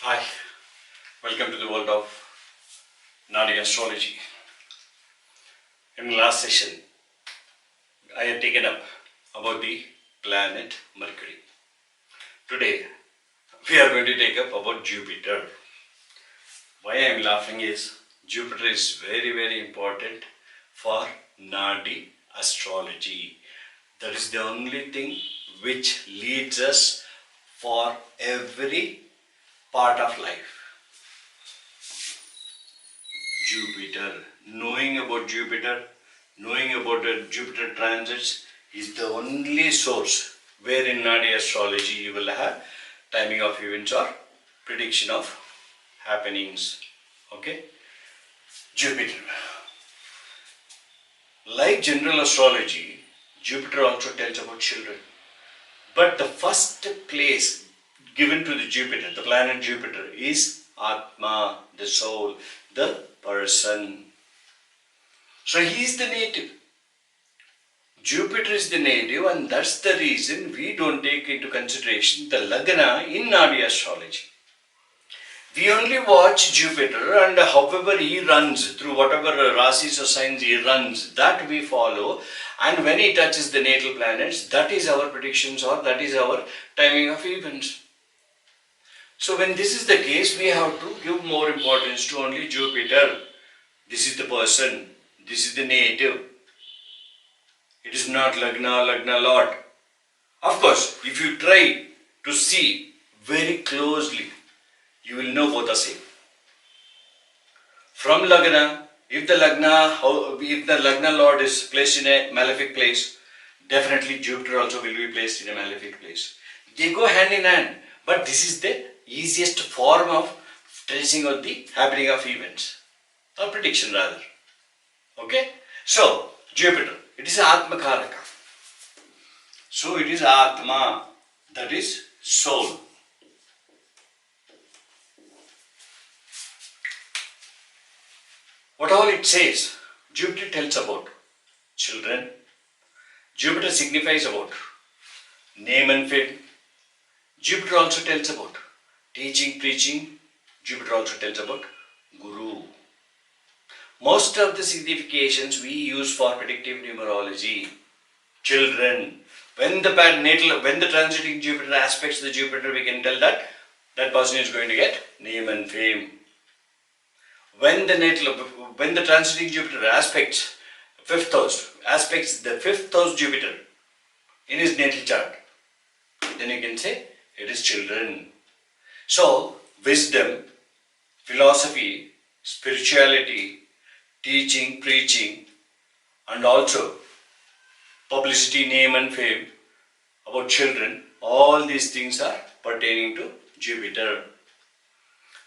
Hi, welcome to the world of Naadi Astrology. In the last session, I had taken up about the planet Mercury. Today, we are going to take up about Jupiter. Why I am laughing is Jupiter is very important for Naadi Astrology. That is the only thing which leads us for every part of life. Jupiter. Knowing about Jupiter, knowing about the Jupiter transits is the only source where in Naadi Astrology you will have timing of events or prediction of happenings. Okay? Jupiter. Like general astrology, Jupiter also tells about children. But the first place given to the Jupiter, the planet Jupiter, is Atma, the soul, the person. So he is the native. Jupiter is the native, and that's the reason we don't take into consideration the Lagna in Naadi Astrology. We only watch Jupiter and however he runs, through whatever Raasis or signs he runs, that we follow, and when he touches the natal planets, that is our predictions or that is our timing of events. So when this is the case, we have to give more importance to only Jupiter. This is the person, this is the native. It is not Lagna Lord. Of course, if you try to see very closely, you will know both are same. From Lagna, if the Lagna Lord is placed in a malefic place, definitely Jupiter also will be placed in a malefic place. They go hand in hand, but this is the easiest form of tracing out the happening of events, or prediction rather. Okay? So, Jupiter, it is Atma Karaka. So, it is Atma, that is soul. What all it says, Jupiter tells about children. Jupiter signifies about name and fame. Jupiter also tells about teaching, preaching. Jupiter also tells about Guru. Most of the significations we use for predictive numerology. Children. When the transiting Jupiter aspects the Jupiter, we can tell that that person is going to get name and fame. When the transiting Jupiter aspects the fifth house Jupiter in his natal chart, then you can say it is children. So, wisdom, philosophy, spirituality, teaching, preaching, and also publicity, name and fame about children, all these things are pertaining to Jupiter.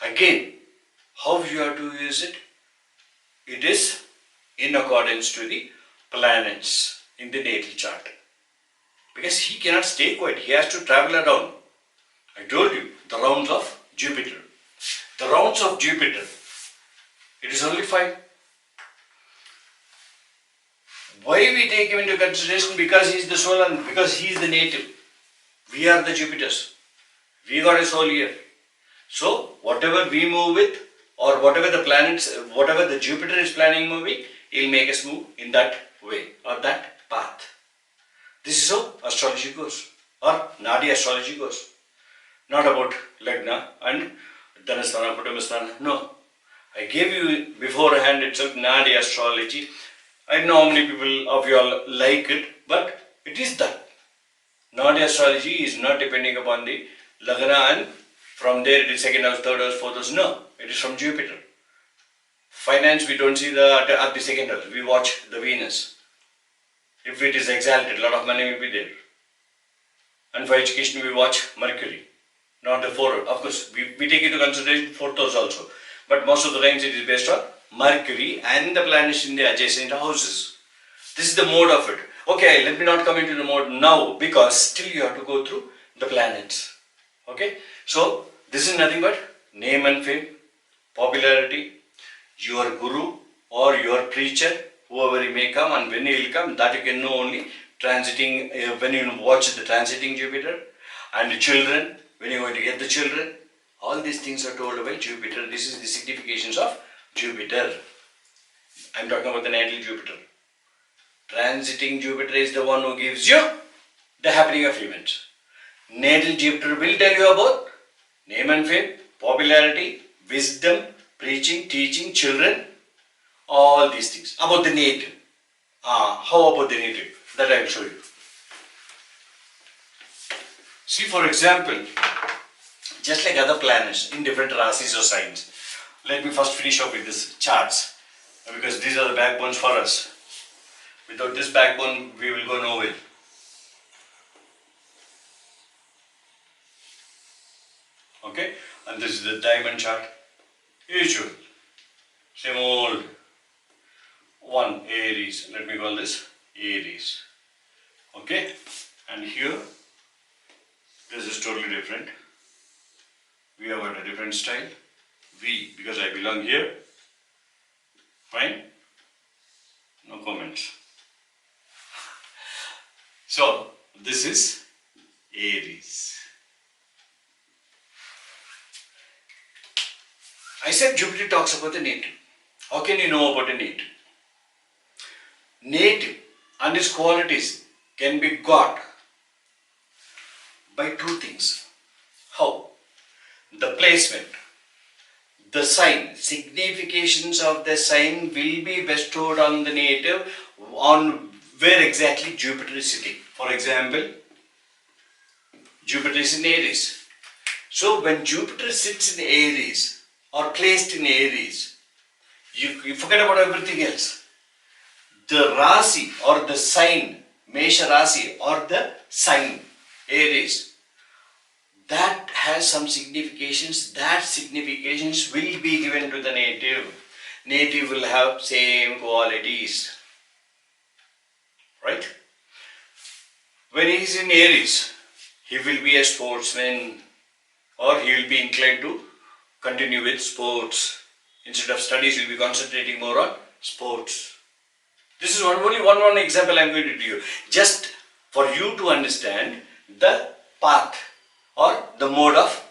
Again, how you have to use it? It is in accordance to the planets in the natal chart. Because he cannot stay quiet, he has to travel around. I told you, the rounds of Jupiter. The rounds of Jupiter, it is only 5. Why we take him into consideration? Because he is the soul and because he is the native. We are the Jupiters. We got a soul here. So, whatever we move with, or whatever the planets, whatever the Jupiter is planning moving, he'll make us move in that way or that path. This is how astrology goes, or Naadi Astrology goes. Not about Lagna and Dhanasthana, Kutumbasthana. No. I gave you beforehand itself Naadi Astrology. I know how many people of you all like it, but it is that. Naadi Astrology is not depending upon the Lagna and from there it is second house, third house, fourth house. No, it is from Jupiter. Finance, we don't see at the second house. We watch the Venus. If it is exalted, a lot of money will be there. And for education, we watch Mercury, not the fourth. Of course, we take into consideration fourth house also. But most of the times it is based on Mercury and the planets in the adjacent houses. This is the mode of it. Okay, let me not come into the mode now because still you have to go through the planets. Okay, so this is nothing but name and fame, popularity, your guru or your preacher, whoever he may come and when he will come, that you can know only transiting, when you watch the transiting Jupiter, and the children, when you are going to get the children, All these things are told by Jupiter. This is the significations of Jupiter. I am talking about the natal Jupiter. Transiting Jupiter is the one who gives you the happening of events. Natal Jupiter will tell you about name and fame, popularity, wisdom, preaching, teaching, children, all these things. About the native. How about the native? That I will show you. See, for example, just like other planets in different Raasis or signs. Let me first finish up with this charts, because these are the backbones for us. Without this backbone, we will go nowhere. Okay, and this is the diamond chart. Usual, same old one, Aries. Let me call this Aries. Okay, and here, this is totally different. We have got a different style. V, because I belong here. Fine? No comments. So, this is Aries. I said Jupiter talks about the native. How can you know about a native? Native and its qualities can be got by two things. How? The placement. The sign, significations of the sign will be bestowed on the native on where exactly Jupiter is sitting. For example, Jupiter is in Aries. So when Jupiter sits in Aries or placed in Aries, you forget about everything else. The Raasi or the sign, Mesha Raasi or the sign, Aries, that has some significations. That significations will be given to the native. Native will have same qualities. Right? When he is in Aries, he will be a sportsman, or he will be inclined to continue with sports. Instead of studies, he will be concentrating more on sports. This is only one example I am going to give you. Just for you to understand the path or the mode of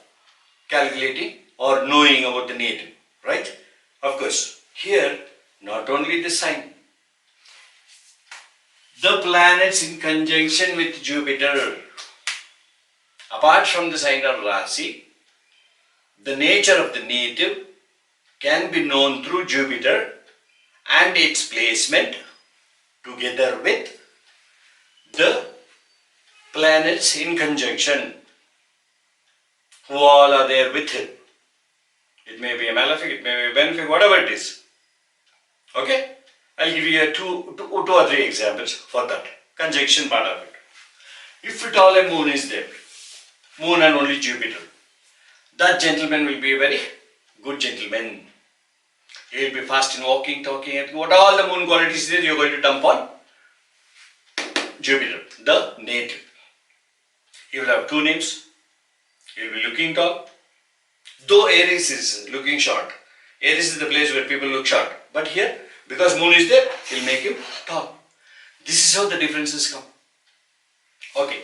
calculating or knowing about the native, right? Of course, here not only the sign, the planets in conjunction with Jupiter, apart from the sign of Raasi, the nature of the native can be known through Jupiter and its placement together with the planets in conjunction, who all are there with him. It may be a malefic, it may be a benefic, whatever it is. Okay? I'll give you two or three examples for that conjunction part of it. If at all a moon is there, moon and only Jupiter, that gentleman will be a very good gentleman. He will be fast in walking, talking, and what all the moon qualities there, you are going to dump on Jupiter, the native. He will have two names. He will be looking tall. Though Aries is looking short. Aries is the place where people look short. But here, because moon is there, he will make him tall. This is how the differences come. Okay.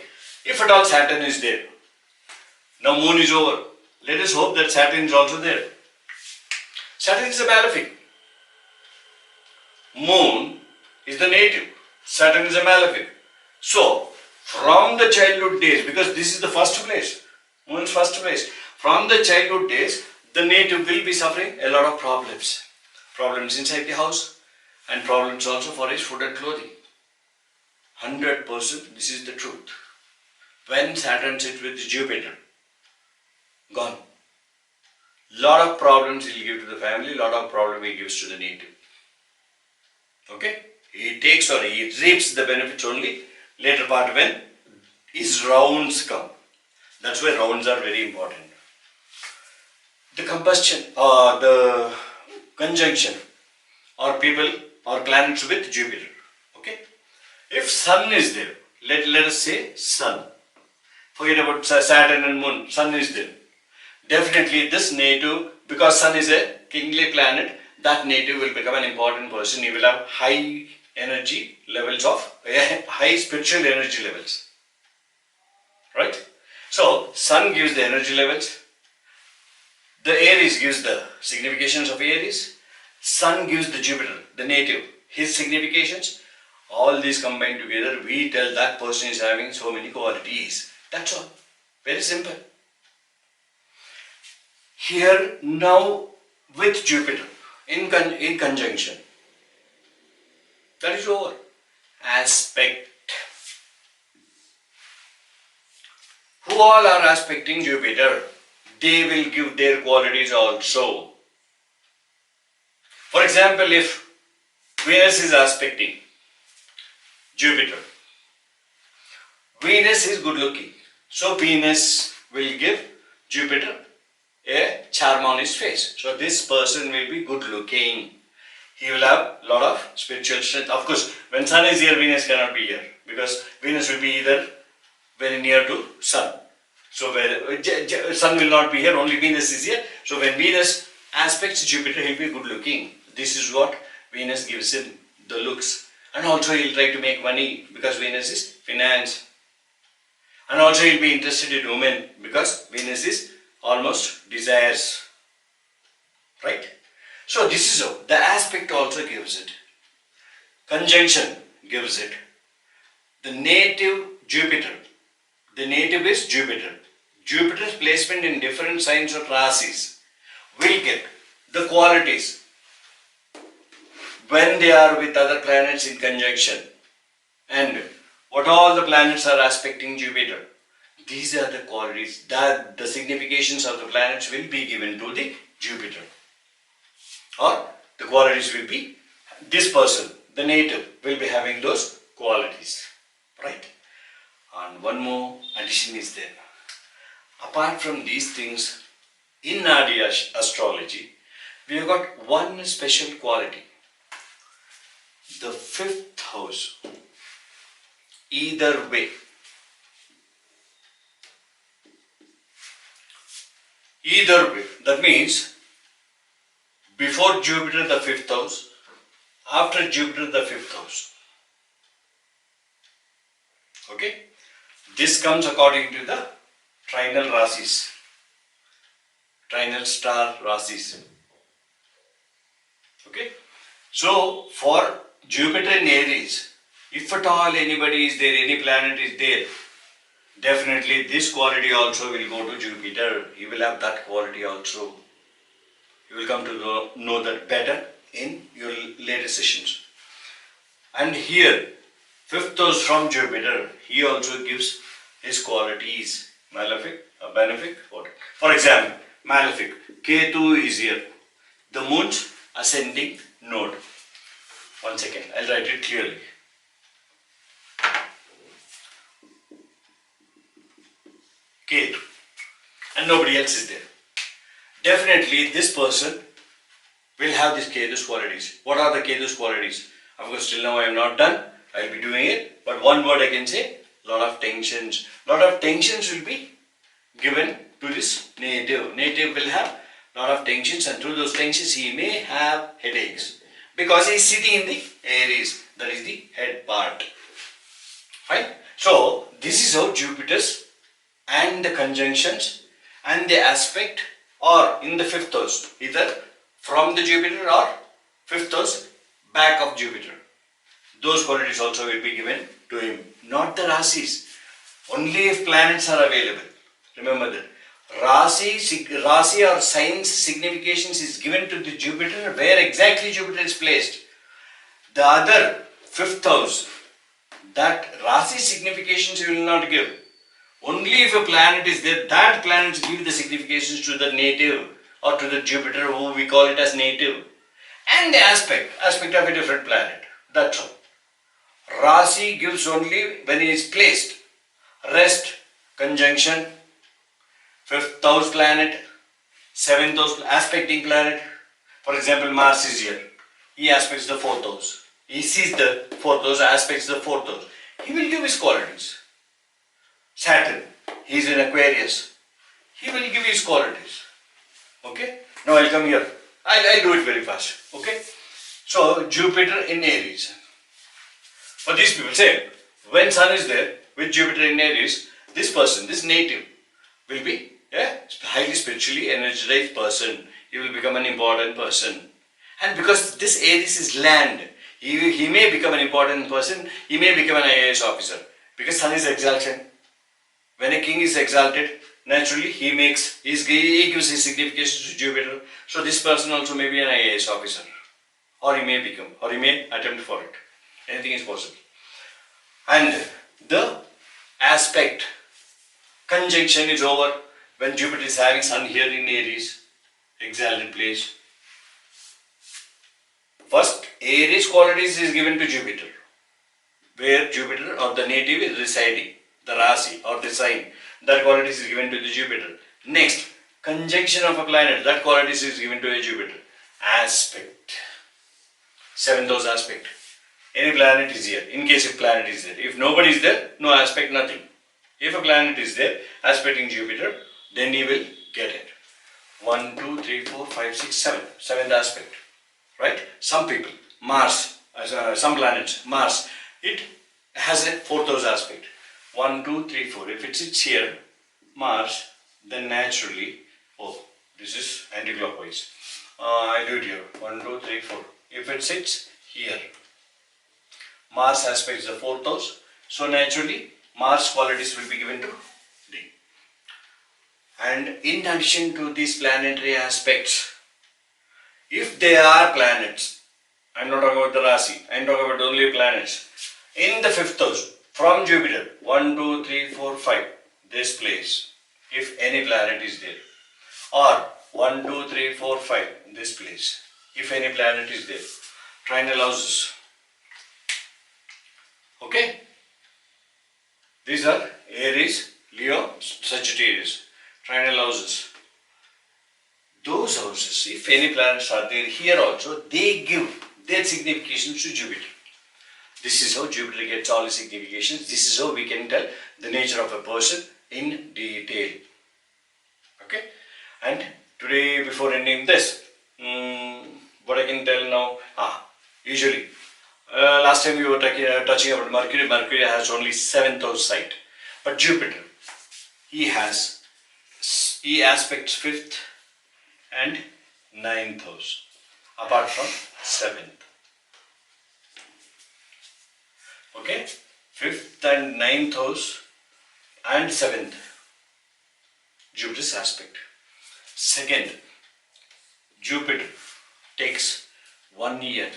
If at all Saturn is there, now moon is over. Let us hope that Saturn is also there. Saturn is a malefic. Moon is the native. Saturn is a malefic. So, from the childhood days, because this is the first place, moon's first place, from the childhood days, the native will be suffering a lot of problems. Problems inside the house and problems also for his food and clothing. 100% this is the truth. When Saturn sits with Jupiter, gone. Lot of problems he will give to the family, lot of problems he gives to the native. Okay? He takes or he reaps the benefits only later part when his rounds come. That's why rounds are very important. The combustion or the conjunction or people or planets with Jupiter. Okay? If Sun is there, let us say Sun. Forget about Saturn and Moon, Sun is there. Definitely this native, because Sun is a kingly planet, that native will become an important person. He will have high energy levels of, high spiritual energy levels. Right? So, Sun gives the energy levels. The Aries gives the significations of Aries. Sun gives the Jupiter, the native, his significations. All these combined together, we tell that person is having so many qualities. That's all. Very simple. Here now with Jupiter in conjunction. That is over. Aspect. Who all are aspecting Jupiter? They will give their qualities also. For example, if Venus is aspecting Jupiter, Venus is good looking. So Venus will give Jupiter a charm on his face. So this person will be good looking. He will have a lot of spiritual strength. Of course, when Sun is here, Venus cannot be here because Venus will be either very near to Sun. So Sun will not be here, only Venus is here. So when Venus aspects Jupiter, he will be good looking. This is what Venus gives him, the looks. And also he will try to make money because Venus is finance. And also he will be interested in women because Venus is almost desires. Right? So this is how. The aspect also gives it. Conjunction gives it. The native Jupiter. The native is Jupiter. Jupiter's placement in different signs of Raasis will get the qualities when they are with other planets in conjunction. And what all the planets are aspecting Jupiter. These are the qualities that the significations of the planets will be given to the Jupiter. Or the qualities will be, this person, the native, will be having those qualities. Right? And one more addition is there. Apart from these things, in Naadi Astrology, we have got one special quality. The fifth house. Either way. Either way. That means, before Jupiter the fifth house, after Jupiter the fifth house. Okay? This comes according to the trinal Raasis. Trinal star Raasis. Okay? So, for Jupiter in Aries, if at all anybody is there, any planet is there, definitely this quality also will go to Jupiter. He will have that quality also. You will come to know that better in your later sessions. And here, fifth house from Jupiter, he also gives his qualities. Malefic, benefic, what? For example, malefic, Ketu is here. The moon's ascending node. 1 second, I'll write it clearly. Ketu. And nobody else is there. Definitely this person will have these Ketu's qualities. What are the Ketu's qualities? Of course, till now I am not done. I will be doing it. But one word I can say, lot of tensions. Lot of tensions will be given to this native. Native will have lot of tensions, and through those tensions he may have headaches. Because he is sitting in the Aries. That is the head part. Fine. So, this is how Jupiter's and the conjunctions and the aspect or in the fifth house, either from the Jupiter or fifth house back of Jupiter. Those qualities also will be given to him. Not the Raasis. Only if planets are available. Remember that. Raasi or signs significations is given to the Jupiter where exactly Jupiter is placed. The other fifth house, that Raasi significations you will not give. Only if a planet is there, that planet give the significations to the native or to the Jupiter, who we call it as native. And the aspect of a different planet. That's all. Raasi gives only when he is placed. Rest, conjunction, fifth house planet, seventh house aspecting planet. For example, Mars is here. He aspects the fourth house. He sees the fourth house, aspects the fourth house. He will give his qualities. Saturn, he is in Aquarius. He will give his qualities. Okay? Now I'll come here. I'll do it very fast. Okay? So, Jupiter in Aries. For these people, say, when Sun is there with Jupiter in Aries, this person, this native, will be a highly spiritually energized person. He will become an important person. And because this Aries is land, he may become an important person, he may become an IAS officer. Because Sun is exaltation. When a king is exalted, naturally he gives his significations to Jupiter. So this person also may be an IAS officer. Or he may become, or he may attempt for it. Anything is possible. And the aspect conjunction is over when Jupiter is having Sun here in Aries, exalted place. First, Aries qualities is given to Jupiter, where Jupiter or the native is residing, the Raasi or the sign, that qualities is given to the Jupiter. Next, conjunction of a planet, that qualities is given to a Jupiter. Aspect, 7th house aspect. Any planet is here, in case if planet is there. If nobody is there, no aspect, nothing. If a planet is there, aspecting Jupiter, then he will get it. 1, 2, 3, 4, 5, 6, 7. 7th aspect. Right? Some people, Mars, some planets, Mars, it has a 4th house aspect. 1, 2, 3, 4. If it sits here, Mars, then naturally, this is anti-clockwise. I do it here. 1, 2, 3, 4. If it sits here, Mars aspects the 4th house. So naturally, Mars qualities will be given to D. And in addition to these planetary aspects, if they are planets, I am not talking about the Raasi, I am talking about only planets. In the 5th house, from Jupiter, 1, 2, 3, 4, 5, this place, if any planet is there. Or 1, 2, 3, 4, 5, this place, if any planet is there. Trinal houses. Okay? These are Aries, Leo, Sagittarius. Trinal houses. Those houses, if any planets are there here also, they give their significations to Jupiter. This is how Jupiter gets all his significations. This is how we can tell the nature of a person in detail. Okay? And today, before ending this, what I can tell now, usually, last time we were touching about Mercury. Mercury has only 7th house site. But Jupiter, he aspects 5th and 9th house, apart from 7th. Okay, 5th and 9th house and 7th, Jupiter's aspect. Second, Jupiter takes 1 year,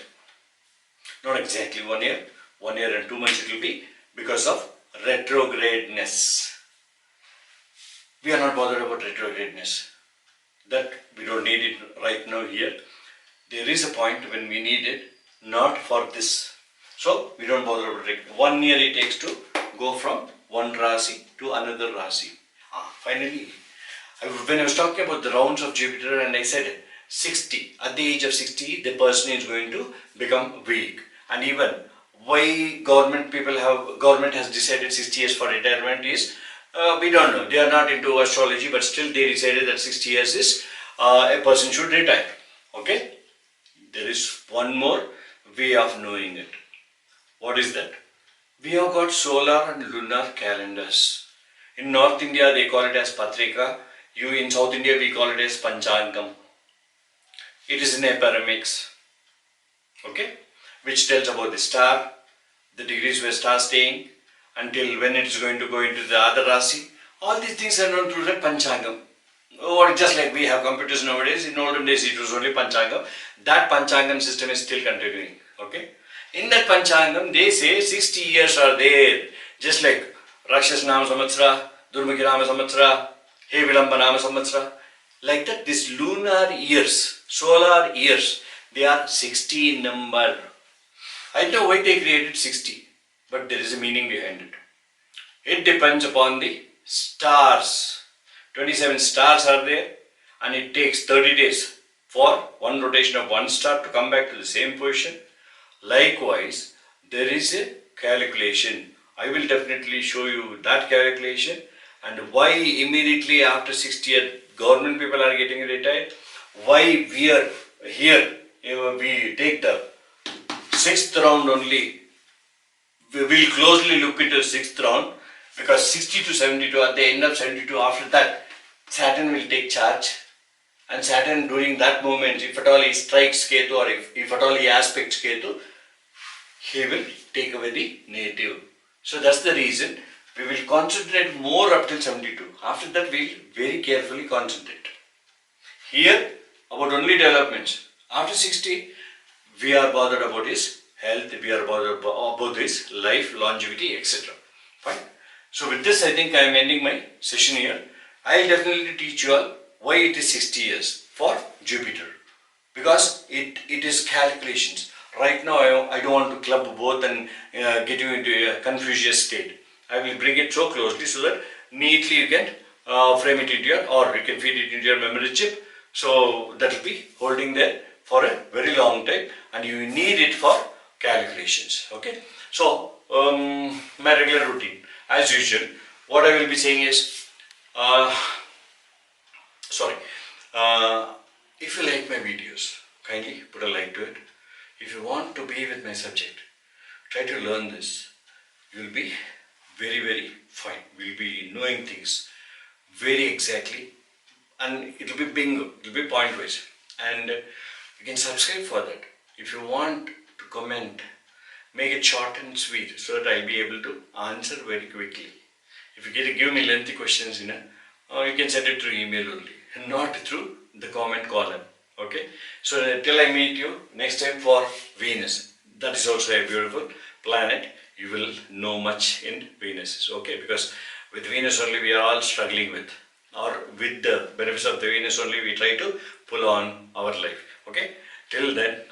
not exactly 1 year, 1 year and 2 months it will be, because of retrogradeness. We are not bothered about retrogradeness. That we don't need it right now here. There is a point when we need it, not for this. So we don't bother about it. 1 year it takes to go from one Raasi to another Raasi. Finally, when I was talking about the rounds of Jupiter and I said 60, at the age of 60 the person is going to become weak. And even why government has decided 60 years for retirement is, we don't know. They are not into astrology, but still they decided that 60 years is a person should retire. Okay? There is one more way of knowing it. What is that? We have got solar and lunar calendars. In North India they call it as Patrika. In South India we call it as Panchangam. It is in a paramix. Okay? Which tells about the star, the degrees where star staying, until when it is going to go into the other Raasi. All these things are known through the Panchangam. Or just like we have computers nowadays, in olden days it was only Panchangam. That Panchangam system is still continuing. Okay? In that Panchangam, they say 60 years are there. Just like Rakshas Nama Samvatsara, Durmukhi Nama Samvatsara, He Vilamba Nama Samvatsara. Like that, these lunar years, solar years, they are 60 in number. I don't know why they created 60, but there is a meaning behind it. It depends upon the stars. 27 stars are there, and it takes 30 days for one rotation of one star to come back to the same position. Likewise, there is a calculation. I will definitely show you that calculation and why immediately after 60 years government people are getting retired. Why we are here, we take the 6th round only. We will closely look into the 6th round, because 60 to 72, at the end of 72, after that Saturn will take charge, and Saturn during that moment, if at all he strikes Ketu or if at all he aspects Ketu, he will take away the native. So that's the reason we will concentrate more up till 72. After that we will very carefully concentrate. Here about only developments. After 60, we are bothered about his health, we are bothered about his life, longevity, etc. Fine. So with this I think I am ending my session here. I will definitely teach you all why it is 60 years for Jupiter. Because it is calculations. Right now I don't want to club both and get you into a confucius state. I will bring it so closely so that neatly you can frame it into your, or you can feed it into your memory chip. So that will be holding there for a very long time, and you need it for calculations. Okay. So my regular routine, as usual, what I will be saying is, if you like my videos, kindly put a like to it. If you want to be with my subject, try to learn this. You will be very, very fine. We will be knowing things very exactly, and it will be bingo, it will be point wise, and you can subscribe for that. If you want to comment, make it short and sweet so that I'll be able to answer very quickly. If you give me lengthy questions, you can send it through email only, and not through the comment column. Okay. So till I meet you next time for Venus, that is also a beautiful planet. You will know much in Venus. Okay, because with Venus only we are all struggling with, or with the benefits of the Venus only we try to pull on our life. Okay. Till then,